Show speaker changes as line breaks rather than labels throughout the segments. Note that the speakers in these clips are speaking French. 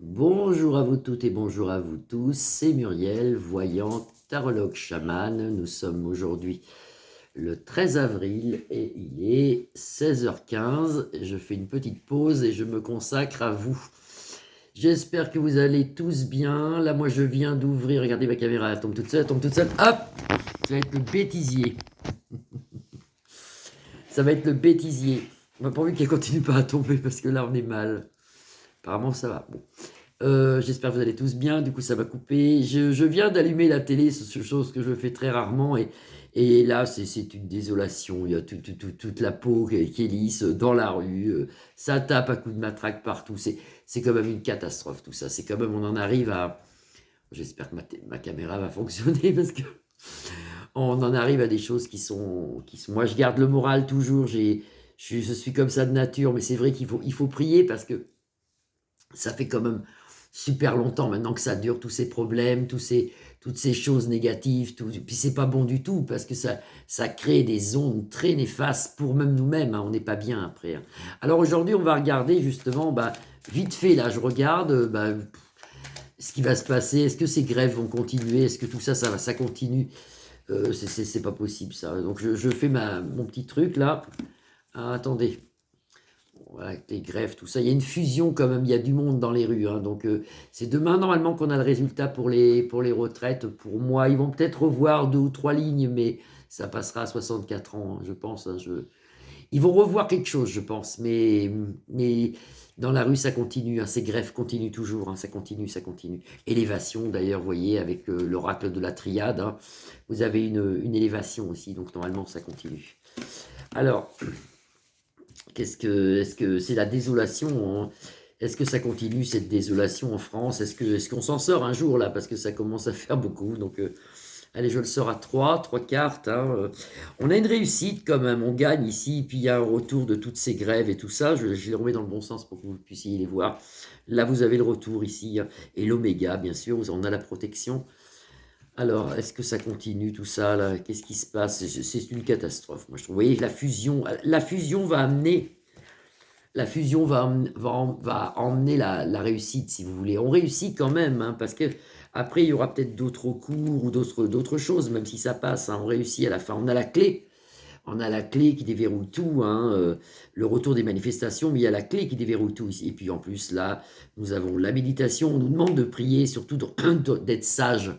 Bonjour à vous toutes et bonjour à vous tous, c'est Muriel, voyante, tarologue chamane. Nous sommes aujourd'hui le 13 avril et il est 16h15. Je fais une petite pause et je me consacre à vous. J'espère que vous allez tous bien. Là, moi, je viens d'ouvrir, regardez ma caméra, elle tombe toute seule, hop. Ça va être le bêtisier. Ça va être le bêtisier. On n'a pas envie qu'elle continue pas à tomber parce que là, on est mal. Apparemment, ça va. Bon. J'espère que vous allez tous bien. Du coup, ça va couper. Je viens d'allumer la télé, c'est chose que je fais très rarement. Et là, c'est une désolation. Il y a toute la peau qui est lisse dans la rue. Ça tape à coups de matraque partout. C'est quand même une catastrophe, tout ça. C'est quand même, on en arrive à. J'espère que ma caméra va fonctionner parce que on en arrive à des choses qui sont. Moi, je garde le moral toujours. Je suis comme ça de nature, mais c'est vrai qu'il faut prier parce que ça fait quand même super longtemps maintenant que ça dure, tous ces problèmes, toutes ces choses négatives, puis c'est pas bon du tout, parce que ça crée des ondes très néfastes pour même nous-mêmes, hein, on n'est pas bien après. Hein. Alors aujourd'hui, on va regarder justement, vite fait, là, je regarde, ce qui va se passer, est-ce que ces grèves vont continuer, est-ce que tout ça, ça continue. C'est pas possible ça. Donc je fais mon petit truc là. Ah, attendez. Voilà, avec les greffes, tout ça. Il y a une fusion quand même, il y a du monde dans les rues. Hein, donc c'est demain normalement qu'on a le résultat pour les retraites. Pour moi, ils vont peut-être revoir 2 ou 3 lignes, mais ça passera à 64 ans, hein, je pense. Hein, Ils vont revoir quelque chose, je pense. Mais dans la rue, ça continue. Hein, ces greffes continuent toujours. Hein, ça continue, ça continue. Élévation, d'ailleurs, vous voyez, avec l'oracle de la triade, hein, vous avez une élévation aussi. Donc normalement, ça continue. Alors, est-ce que c'est la désolation, hein. Est-ce que ça continue cette désolation en France? Est-ce qu'on s'en sort un jour là? Parce que ça commence à faire beaucoup. Donc, allez, je le sors à trois cartes. Hein. On a une réussite quand même, on gagne ici. Puis il y a un retour de toutes ces grèves et tout ça. Je les remets dans le bon sens pour que vous puissiez les voir. Là, vous avez le retour ici. Hein. Et l'oméga, bien sûr, on a la protection. Alors, est-ce que ça continue tout ça là? Qu'est-ce qui se passe? C'est une catastrophe, moi je trouve. Vous voyez, la fusion va amener va emmener la réussite, si vous voulez. On réussit quand même, hein, parce que après il y aura peut-être d'autres recours ou d'autres choses, même si ça passe. Hein, on réussit à la fin. On a la clé. On a la clé qui déverrouille tout, hein, le retour des manifestations, mais il y a la clé qui déverrouille tout ici. Et puis en plus, là, nous avons la méditation. On nous demande de prier, surtout d'être sage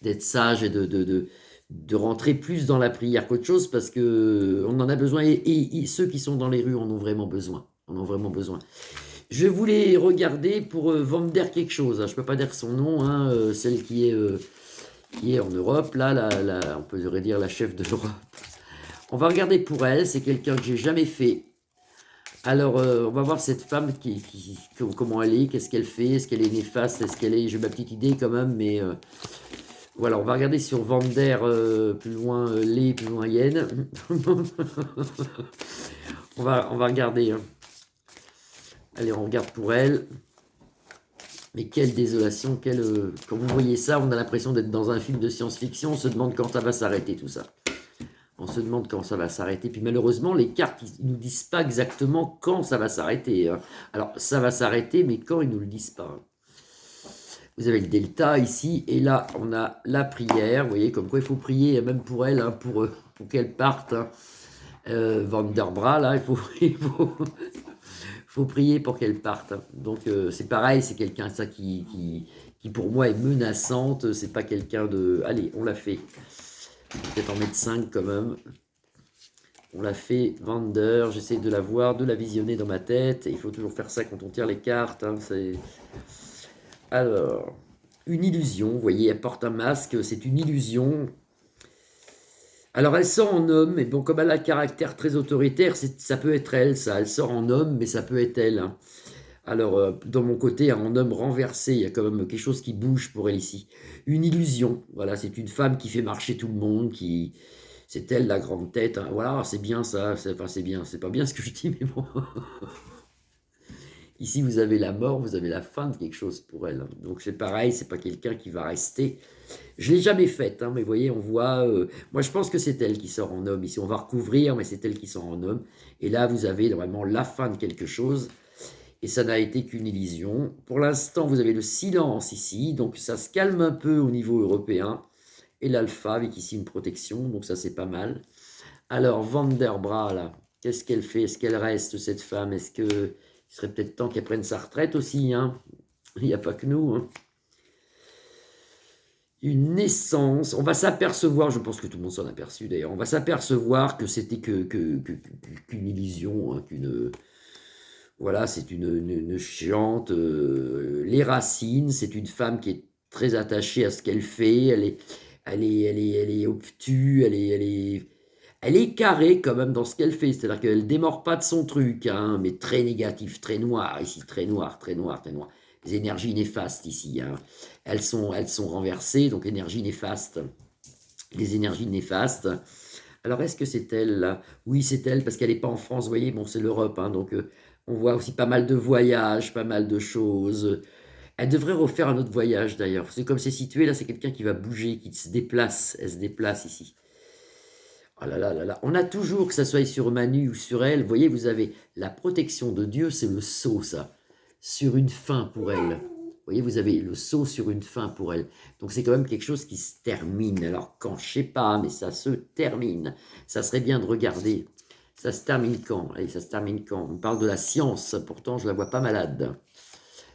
et de rentrer plus dans la prière qu'autre chose, parce que on en a besoin, et ceux qui sont dans les rues en ont vraiment besoin. En ont vraiment besoin. Je voulais regarder pour Vander quelque chose. Hein, je ne peux pas dire son nom, hein, celle qui est en Europe, là, on peut dire la chef de l'Europe. On va regarder pour elle, c'est quelqu'un que j'ai jamais fait. Alors, on va voir cette femme comment elle est, qu'est-ce qu'elle fait, est-ce qu'elle est néfaste, est-ce qu'elle est... J'ai ma petite idée quand même, mais voilà, on va regarder sur Vander, plus loin les, plus loin yen. on va regarder. Hein. Allez, on regarde pour elle. Mais quelle désolation, quand vous voyez ça, on a l'impression d'être dans un film de science-fiction, on se demande quand ça va s'arrêter tout ça. On se demande quand ça va s'arrêter. Puis malheureusement, les cartes ne nous disent pas exactement quand ça va s'arrêter. Hein. Alors, ça va s'arrêter, mais quand, ils ne nous le disent pas. Hein. Vous avez le delta ici, et là, on a la prière. Vous voyez, comme quoi il faut prier, même pour elle, hein, pour qu'elle parte. Hein. Vanderbra, là, faut prier pour qu'elle parte. Hein. Donc, c'est pareil, c'est quelqu'un ça qui, pour moi, est menaçante. C'est pas quelqu'un de... Allez, on l'a fait. Peut-être en mettre 5 quand même. On l'a fait, Vander, j'essaie de la voir, de la visionner dans ma tête. Et il faut toujours faire ça quand on tire les cartes. Hein, alors, une illusion, vous voyez, elle porte un masque, c'est une illusion. Alors elle sort en homme, mais bon, comme elle a un caractère très autoritaire, ça peut être elle, ça. Elle sort en homme, mais ça peut être elle. Hein. Alors, dans mon côté, en homme renversé, il y a quand même quelque chose qui bouge pour elle ici. Une illusion, voilà, c'est une femme qui fait marcher tout le monde, c'est elle la grande tête. Hein. Voilà, c'est bien ça, enfin, c'est bien, c'est pas bien ce que je dis, mais bon. Ici, vous avez la mort, vous avez la fin de quelque chose pour elle. Hein. Donc c'est pareil, c'est pas quelqu'un qui va rester. Je l'ai jamais faite, hein, mais vous voyez, on voit. Moi, je pense que c'est elle qui sort en homme. Ici, on va recouvrir, mais c'est elle qui sort en homme. Et là, vous avez vraiment la fin de quelque chose. et ça n'a été qu'une illusion. Pour l'instant, vous avez le silence ici, donc ça se calme un peu au niveau européen, et l'alpha avec ici une protection, donc ça c'est pas mal. Alors, Vanderbra, là, qu'est-ce qu'elle fait? Est-ce qu'elle reste, cette femme? Est-ce qu'il serait peut-être temps qu'elle prenne sa retraite aussi, hein? Il n'y a pas que nous, hein. Une naissance, on va s'apercevoir, je pense que tout le monde s'en a aperçu d'ailleurs, on va s'apercevoir que c'était qu'une illusion, hein, voilà, c'est une géante, les racines, c'est une femme qui est très attachée à ce qu'elle fait, elle est obtuse, elle est carrée quand même dans ce qu'elle fait, c'est-à-dire qu'elle démord pas de son truc, hein, mais très négatif, très noir ici, très noir, très noir, très noir. Les énergies néfastes ici, hein. Elles sont renversées, donc énergie néfaste. Les énergies néfastes. Alors, est-ce que c'est elle, là? Oui, c'est elle, parce qu'elle n'est pas en France, vous voyez, bon, c'est l'Europe, hein, donc on voit aussi pas mal de voyages, pas mal de choses. Elle devrait refaire un autre voyage, d'ailleurs. C'est comme c'est situé, là, c'est quelqu'un qui va bouger, qui se déplace. Elle se déplace ici. Oh là là là là. On a toujours, que ça soit sur Manu ou sur elle, vous voyez, vous avez la protection de Dieu, c'est le sceau, ça. Sur une fin pour elle. Vous voyez, vous avez le sceau sur une fin pour elle. Donc c'est quand même quelque chose qui se termine. Alors quand, je sais pas, mais ça se termine. Ça serait bien de regarder. Ça se termine quand? Allez, ça se termine quand? On parle de la science, pourtant je la vois pas malade.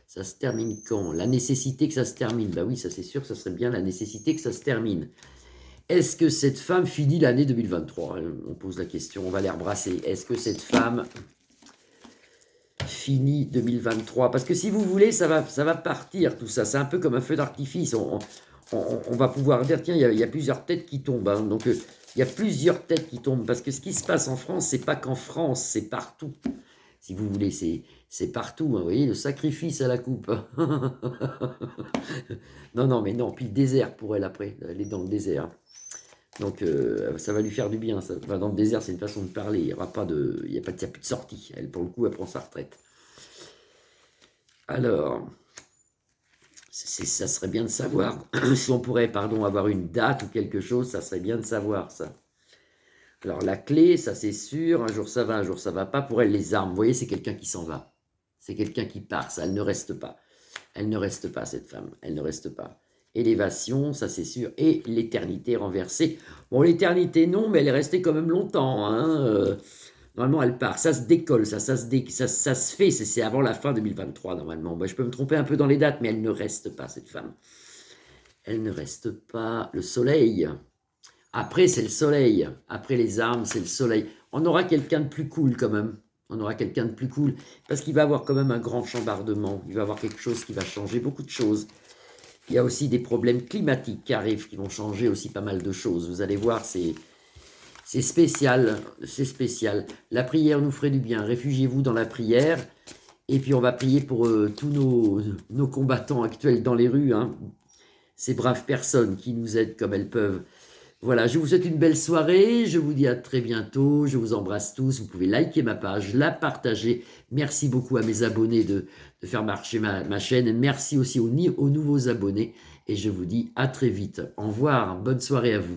Ça se termine quand? La nécessité que ça se termine. Bah oui, ça c'est sûr, ça serait bien la nécessité que ça se termine. Est-ce que cette femme finit l'année 2023? On pose la question, on va les rebrasser. Est-ce que cette femme finit 2023? Parce que si vous voulez, ça va partir tout ça. C'est un peu comme un feu d'artifice. On va pouvoir dire, tiens, il y a plusieurs têtes qui tombent, hein. Donc, il y a plusieurs têtes qui tombent. Parce que ce qui se passe en France, c'est pas qu'en France, c'est partout. Si vous voulez, c'est partout, hein. Vous voyez, le sacrifice à la coupe. Non, non, mais non. Puis le désert pour elle après. Elle est dans le désert. Donc, ça va lui faire du bien. Ça. Enfin, dans le désert, c'est une façon de parler. Il n'y aura pas de, il y a pas, il y a plus de sortie. Elle, pour le coup, elle prend sa retraite. Alors, ça serait bien de savoir. Si on pourrait, pardon, avoir une date ou quelque chose, ça serait bien de savoir ça. Alors, la clé, ça c'est sûr. Un jour ça va, un jour ça va pas. Pour elle, les armes, vous voyez, c'est quelqu'un qui s'en va. C'est quelqu'un qui part. Ça, elle ne reste pas. Elle ne reste pas, cette femme. Elle ne reste pas. Élévation, ça c'est sûr, et l'éternité renversée. Bon, l'éternité non, mais elle est restée quand même longtemps, hein. Normalement, elle part, ça se décolle, ça se fait, c'est avant la fin 2023, normalement. Moi, je peux me tromper un peu dans les dates, mais elle ne reste pas, cette femme. Elle ne reste pas. Le soleil. Après, c'est le soleil. Après les armes, c'est le soleil. On aura quelqu'un de plus cool, quand même. On aura quelqu'un de plus cool, parce qu'il va avoir quand même un grand chambardement. Il va avoir quelque chose qui va changer beaucoup de choses. Il y a aussi des problèmes climatiques qui arrivent, qui vont changer aussi pas mal de choses. Vous allez voir, c'est spécial, c'est spécial. La prière nous ferait du bien. Réfugiez-vous dans la prière. Et puis on va prier pour tous nos combattants actuels dans les rues, hein. Ces braves personnes qui nous aident comme elles peuvent. Voilà, je vous souhaite une belle soirée. Je vous dis à très bientôt. Je vous embrasse tous. Vous pouvez liker ma page, la partager. Merci beaucoup à mes abonnés de faire marcher ma chaîne. Merci aussi aux nouveaux abonnés. Et je vous dis à très vite. Au revoir. Bonne soirée à vous.